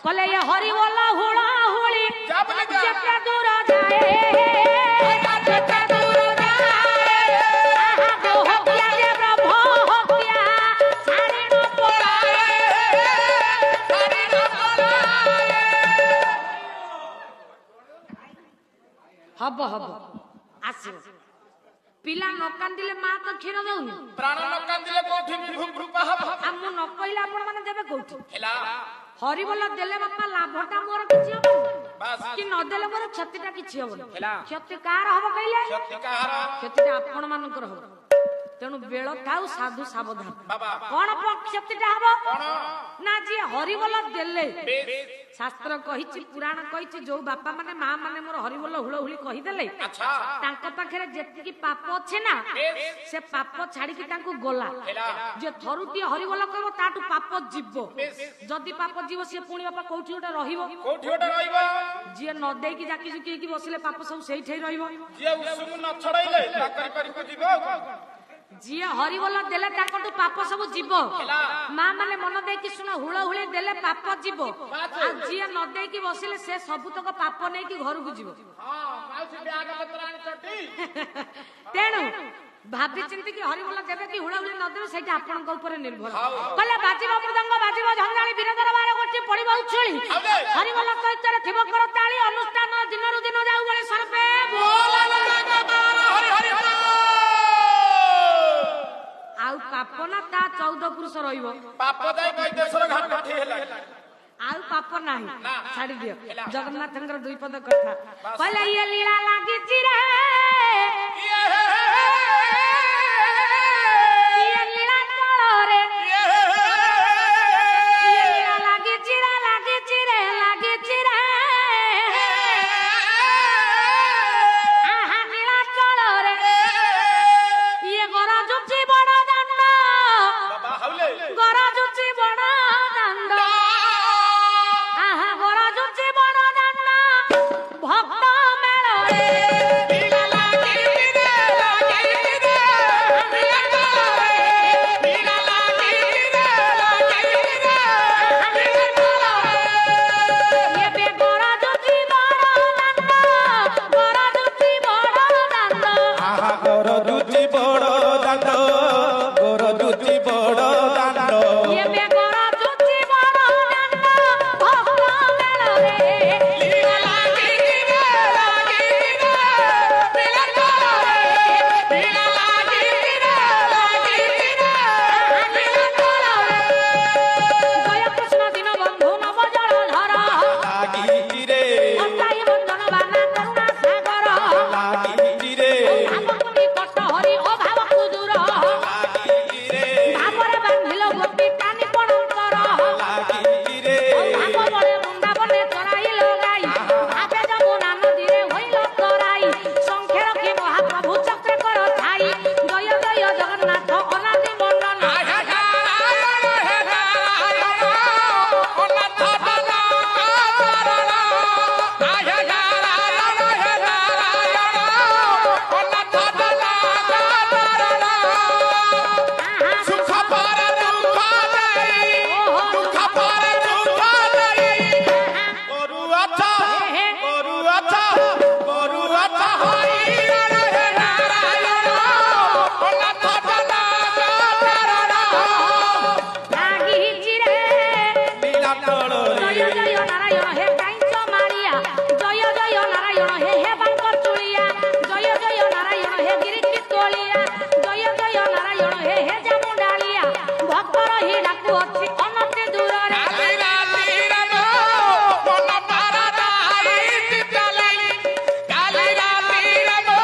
कले ये हरि बोला हुड़ा हुड़ी जितना दूर जाए जितना दूर जाए आहा गो हो गया जे प्रभु हो गया सारी न पड़ाए सारी न पड़ाए हब हब आसियो पिला न कांदिले मां तो क्षीर दउनी प्राण न कांदिले कोठी भूपा हब हम न कइला आपण माने देबे कोठी हेला हरि बोला देले बापा लाभटा मोर किछि हो कि न देले मोर क्षतिटा किछि हो क्षति कार हबो कइले क्षतिटा आपण मानकर हो तेणु बेल थाउ साधु सावधान कोन क्षतिटा हबो ना जी हरि बोला देले शास्त्र कहिछि पुराण कहिछि जो बापा माने मां माने मोर हरि बोला हुळ हुଳି कहि देले अच्छा तांको पाखरे जेतिकी पाप अछि ना से पाप छाडी कि तांको गोला जे थरुती हरि बोला कहबो ताटू पाप जीवो जदी पाप जीवो से पुणी बापा कोठी ओटा रहिबो जे न देई कि जाकी जुकी कि बसिले पाप सब सेही ठई रहिबो जे उसमु न छड़ाइले चाकरी करी को जीवो जी हरि बोला देले ताकटू पाप सब जीव मां माने मन दे कि सुन हुळ हुळे देले पाप जीव आ जी न दे कि बसिले से सब तक पाप नै कि घर को जीव हां माउसी ब्याग पत्राणी चटी तेणु भाबी चिंती कि हरि बोला देबे कि हुळ हुळे न देबे सेटा आपन को ऊपर निर्भर कहले बाजीबो मृदंग बाजीबो झंझाळी बिरदर बारे गोटी पडिबो उछळी हरि बोला कइतरे थिबो कर ताळी अनुष्ठान दिनरु दिन जाऊ बळे सरपे बोला हरि हरि आउ पाप ना ता 14 पुरुष रहिबो पाप जाय कैदेश्वर घाट काठी हेला आउ पाप नाही छाडी दियो जगन्नाथंकर दुई पद कथा कहले ये लीला लागी चिरे ये लीला तोरे ये लीला लागी चिरे लागी चिरे आहा लीला तोरे ये गोरा जुची बड़ा दंड बाबा हाउले गोरा जुची बड़ा दंड आहा गोरा जुची बड़ा दंड भक्त मेळ रे लीला लागी रे लीला लागी ये बे गोरा जुची बड़ा दंड गोरा जुची बड़ा दंड आहा गोर दुची बड़ दांड गोर दुची बड़ दांड ये बे गोरा जुची बड़ा दंड भक्त मेळ रे लीला लागी रे लीला लागी जय कृष्ण दिन बंधु नव जल धर लागी रे अताई बंधन बाना करुणा सागर लागी रे भावକୁ ନିକଟ ହରି ଅଭାବକୁ ଦୂର लागी रे ଭାବରେ ବାନ୍ଧିଲ ଗୋପୀ କାନି ପଣଙ୍କର लागी ରେ ଭାବ ବଳେ ବୃନ୍ଦାବନେ ଚରାଇଲ ଗାଈ ଭାବେ ଯମୁନା ନଦୀରେ ହୋଇଲ ତରାଇ ସଂଖ୍ୟା ରଖି ମହାପ୍ରଭୁ ଚକ୍ରେ କର ଥାଇ ଜୟ ଜୟ ଜଗନ୍ନାଥ ଅନାଦି ମଣ୍ଡନ सुख पर दुख देई दुख पर सुख देई करू अच्छा हरि नारायण अनाथ ଲାଗି ଚିରେ लीला तोड़ जय जय नारायण हे कांच मारिया जय जय नारायण हे बांकर चुलिया जय जय नारायण हे गिरिकी तोलिया जय जय नारायण हे जामुंडालिया भक्तर ही डाकु अछि अनति दूर रे काली राती रनो मन पारादाई चितलाई काली राती रनो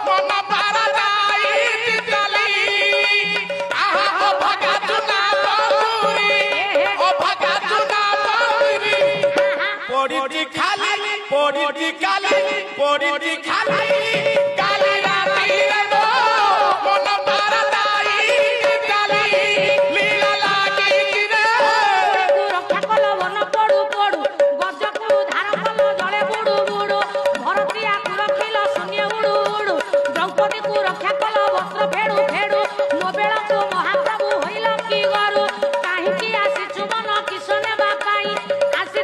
मन पारादाई चितलाई आहा ओ भगा चुना बौरी ओ भगा चुना बौरी पड़ी खाली काली राती रनो मन पारादाई चितलाई लीला लागी रे रक्षा कल वन पड़ू पड़ू गजକୁ ଧାର କଲ ଜଳେ ବୁଡୁ ବୁଡୁ ଭରତିଆକୁ ରଖିଲ ଶୂନ୍ୟ ଉଡୁ ଉଡୁ ଦ୍ରୌପଦୀକୁ ରକ୍ଷା କଲ ବସ୍ତ୍ର ଫେଡୁ ଫେଡୁ ମୋ ବେଳକୁ ମହାପ୍ରଭୁ ହୋଇଲ କି ଗରୁ କାହିଁକି ଆସିଛୁ ମନ କିସ ନେବା ପାଇଁ ଆସି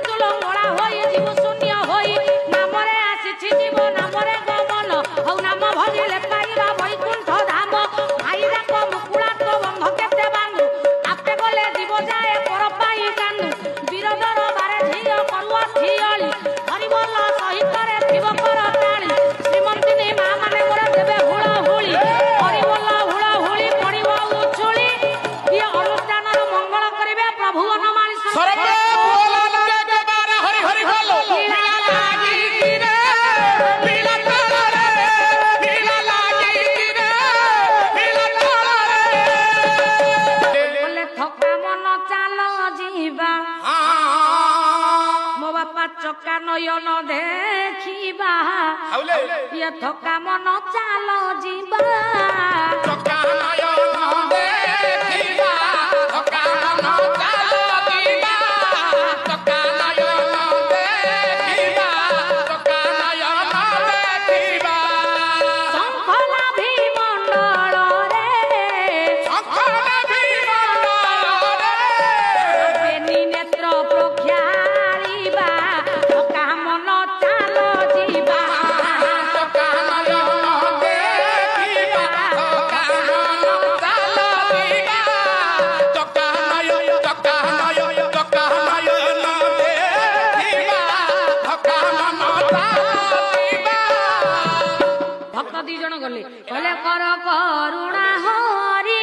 ବାପା ଚକା ନୟନ ଦେଖିବା ଇଏ ଥକା ମନ ଚାଲ ଯିବା ଚକା ନୟନ ଦେଖିବା ଥକା ମନ ଚାଲ ଯିବା ଚକା ନୟନ ଦେଖିବା ଚକା ନୟନ ଦେଖିବା ଶଙ୍ଖଲାଭି ମଣ୍ଡଳରେ ବେନି ନେତ୍ର ପ୍ରଖ୍ୟାଳିବା ଥକା ମନ ଚାଲ ଯିବା ଚକା ନୟନ ଦେଖିବା ଚକା ନୟନ ଚାଲ ଯିବା ଚକା ନୟନ ଦେଖିବା ଥକା ମନ ଚାଲ ଯିବା ଭକ୍ତ ଦି ଜଣ ଗଲେ କହିଲେ କର କରୁଣା ହରି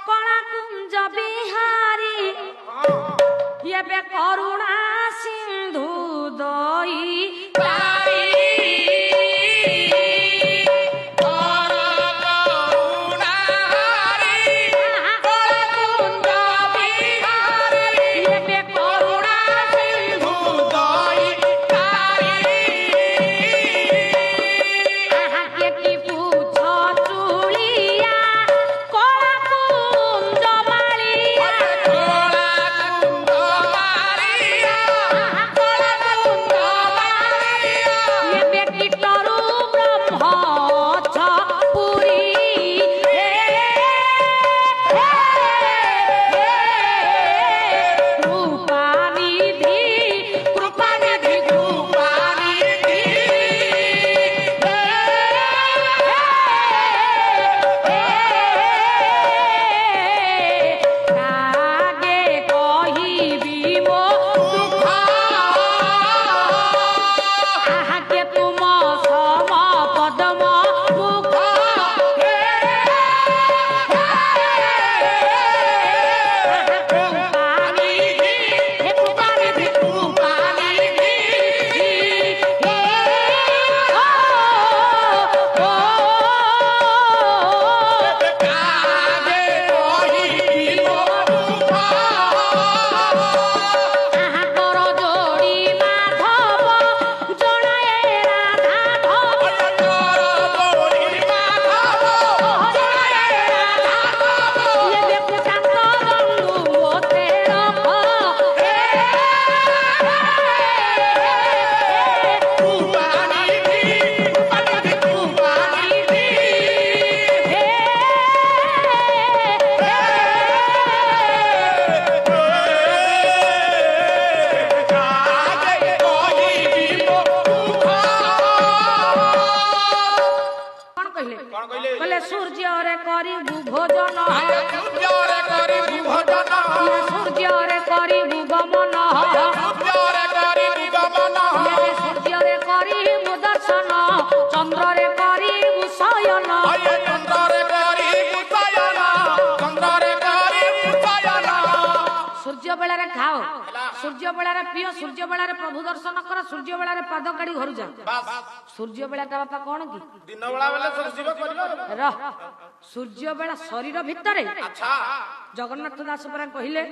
କଳା କୁଞ୍ଜ ବିହାରୀ ଏବେ କରୁଣା ସିନ୍ଧୁ ଦଇ ଏବେ କରୁଣା ସିନ୍ଧୁ আহাকে কি পুছ চুলিয়া কলা কুঞ্জ মালিয়া এবে কীটরু ব্রহ্ম পুরী কৃপানিধি কৃপানিধি কাগে কহিবি মো দুঃখ আহাকে তুম সম পদম মুখ আহাকর যোড়ি মাধব জনায়ে রাধা ধব এবে কুশান্ত বন্ধু মোতে রখ কোন কইলে কইলে সূর্যরে করিবু ভোজন সূর্যরে করিবু ভোজন সূর্যরে করিবু গমন সূর্যরে করিবু গমন এবে সূর্যরে করিবু দর্শন চন্দ্ররে করিবু শয়ন চন্দ্রে করিবু শয়ন চন্দ্রে করিবু শয়ন সূর্য বেলারে খাও সূর্য বেলারে পিও সূর্য বেলারে প্রভু দর্শন কর সূর্য বেলারে পাদ কাড়ি ঘর যাও সূর্য বেলাটা বাপা কোন কি দিন বেলা বেলা সব জীব করিব রহ সূর্য বেলা শরীর ভিতরে আচ্ছা জগন্নাথ দাস পরা কহিলে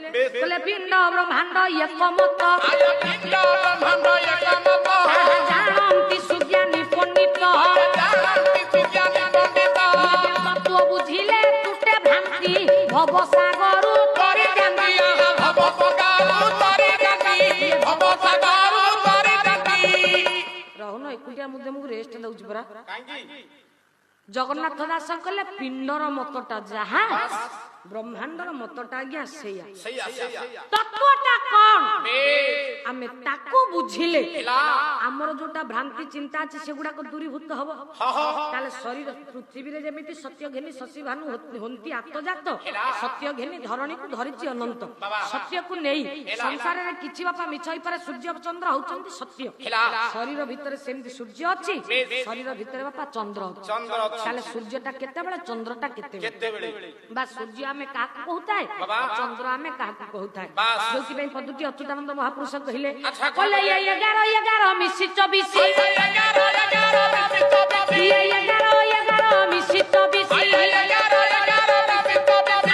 কলে পিণ্ড ব্রহ্মাণ্ড একমত আয় পিণ্ড ব্রহ্মাণ্ড একমত জানন্তি সুজ্ঞানী পণ্ডিত জানন্তি সুজ্ঞানী পণ্ডিত তত্ত্ব বুঝিলে তুটে ভ্রান্তি ভব সাগরু তরি জানি ভব সাগরু তরি জানি ভব সাগরু তরি জানি রহুন একুটিয়া মধ্যে মুখ রেস্ট দউছি পরা কাঙ্গি জগন্নাথ দাস কলে পিণ্ডর মতটা যাহা ব্রহ্মাণ্ডর মতটা আজ্ঞা সেইয়া তত্ত্বটা কোন আমি তাকু বুঝিলে আমার যেটা ভ্রান্তি চিন্তা আছে সেগুড়াক দূরীভূত হব তাহলে শরীর পৃথিবীরে যেমিতি সত্য ঘেনি শশী ভানু হন্তি আত্মজাত সত্য ঘেনি ধরণীকে ধরিছি অনন্ত সত্যকু নেই সংসারের কিছু বাপা মিছ হইপারে সূর্য চন্দ্র হউচন্তি সত্য শরীর ভিতরে সেমতি সূর্য আছে শরীর ভিতরে বাপা চন্দ্র আছে তাহলে সূর্যটা কেতেবেলে চন্দ্রটা কেতেবেলে বা সূর্য আমি কাহাকে কহুতায় চন্দ্র আমি কাহাকে কহুতায় যোଉଥିପାଇଁ ପଦୁଟି ଅଚ୍ୟୁତାନନ୍ଦ ମହାପୁରୁଷ କହିଲେ କହିଲେ 11 ମିଶି 24 11 ମିଶି 24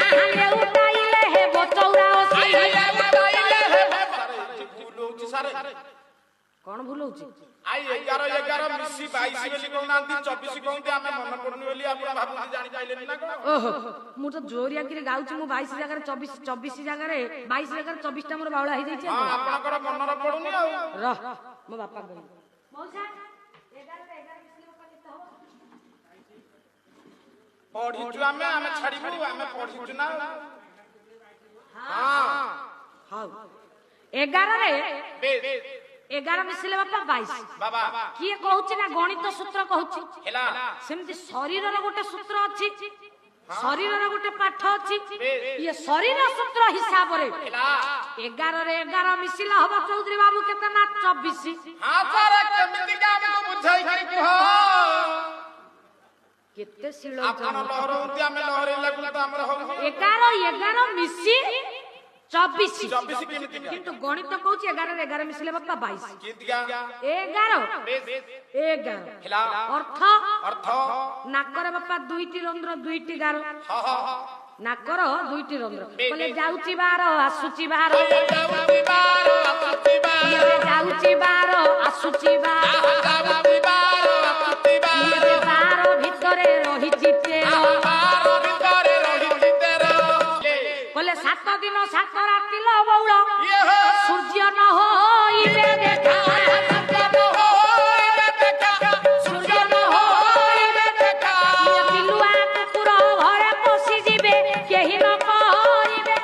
ଆହାଲେ ଉଠାଇଲେ ହେବ 84 କଣ ଭୁଲ ହଉଛି? ଆଇ 11 11 ମିଶି 22 ବୋଲି କହୁନାହାନ୍ତି 24 କହୁନ୍ତି ଆମେ ମନେ ପଡୁନି ବୋଲି ଆପଣ ଭାବୁଛନ୍ତି ଜାଣି ପାଇଲେନି ନା କଣ? ଓହୋ ମୁଁ ତ ଜୋରିଆ କିରି ଗାଉଛି ମୁଁ 22 ଜାଗାରେ 24 ଜାଗାରେ 22 ଜାଗାରେ 24 ଟା ମୋର ବାଉଳା ହେଇଯାଇଛି। ହଁ ଆପଣଙ୍କର ମନରେ ପଡୁନି ଆଉ ରହ ମୋ ବାପା କହିବି ମଉସା 11 ରେ 11 ମିଶିଲେ ବାପା କେତେ ହବ? ପଢିଛୁ ଆମେ ଛାଡିବୁ ଆମେ ପଢିଛୁ ନା। ହଁ ହଉ 11 ରେ 11 ମିଶିଲେ ବାପା 22। ବାବା କିଏ କହୁଛି ନା ଗଣିତ ସୂତ୍ର କହୁଛି ହେଲା ସେମିତି ଶରୀରର ଗୋଟେ ସୂତ୍ର ଅଛି ଶରୀରର ଗୋଟେ ପାଠ ଅଛି ଇଏ ଶରୀର ସୂତ୍ର ହିସାବରେ 11 ରେ 11 ମିଶିଲା ହବ ଚୌଧୁରୀ ବାବୁ କେତେ ନା 24। ହଁ ସାର୍ କେମିତି ଆମକୁ ବୁଝାଇକି କୁହ କେତେ ଶିଳ ଆପଣ ଲହରନ୍ତି ଆମେ ଲହରେଇଲା ତ ଆମର ହଉନି। 11 ମିଶି 24 24 କେମିତି କିନ୍ତୁ ଗଣିତ କହୁଛି 11 ରେ 11 ମିଶିଲେ ବାପା 22। 11 ହେଲା ଅର୍ଥ ଅର୍ଥ ନାକରେ ବାପା 2ଟି ରନ୍ଧ୍ର 2ଟି ଗାର ନାକର 2ଟି ରନ୍ଧ୍ର କହିଲେ ଯାଉଛି 12 ଆସୁଛି 12 ଯାଉଛି 12 ଆସୁଛି 12 ଭିତରେ ରହିଛି 13 କହିଲେ 7 ଦିନ 7 ରାତି ଲ ବଉଳ ସୂର୍ଯ୍ୟ ନ ହୋଇବେ ଦେଖା ପିଲୁଆ କୁକୁର ଘରେ ପଶିଯିବେ କେହି ନ କରିବେ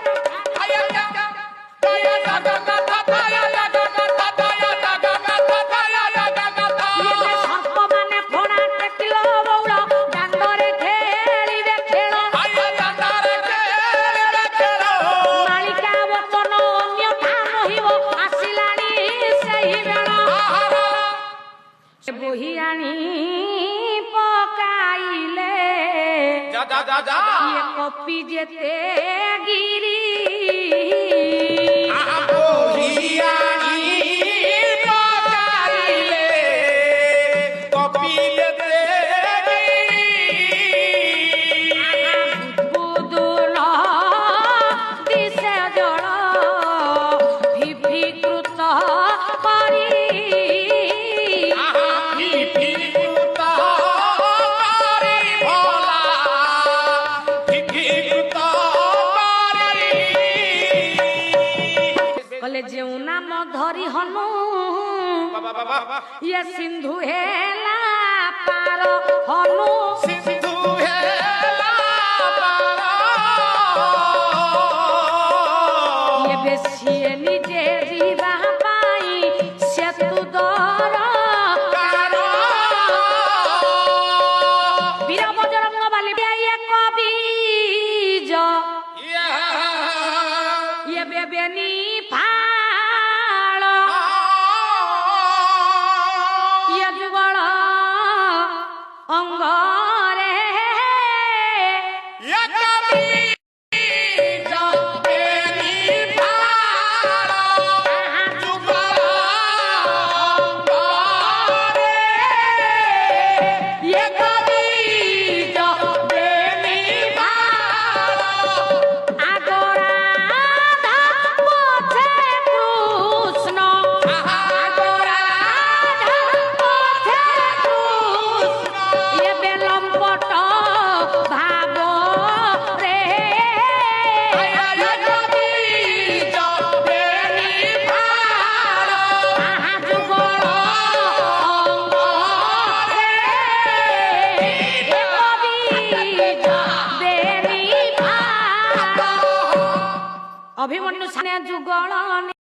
ସର୍ପ ମାନେ ଫଣା ଟେକିଲ ବଉଳ ଦାଣ୍ଡରେ ଖେଳିବେ ଖେଳ ମାଳିକା ବଚନ ଅନ୍ୟଥା ରହିବ ଆସିଲାଣି ସେହି ବେଳ ବୋହି ଆଣି ପକାଇଲେ ଇଏ କପି ଯେତେ ଗିରି ବୁଦୁଲ ଦିଶେ ଜଳ ବିଭୀକୃତ କରି କଲେ ଯେଉଁ ନାମ ଧରି ହନୁ ଇଏ ସିନ୍ଧୁ ହେଲା ପାର ହନୁ ଏବେ ସିଏ ନିଜେ ଯିବା ପାଇଁ ସେତୁ ଦର ବୀର ବଜରଙ୍ଗ ବାଲି ଇଏ କବିଜ ଇଏ ବେବେନି ଫାଳ ଇଏ ଯୁଗଳ ଅଙ୍ଗରେ ଇଏ କବିଜ ବେନି ଫାଳ আগরা ধা পথে কৃষ্ণ আগরা ধা পথে কৃষ্ণ ইয়ে বেলম্পট ভাব রে কবিজ বেনি ফাল আহা যুগল অঙ্গ রে কবিজ বেনি ফাল অভিমন্যু সানে যুগল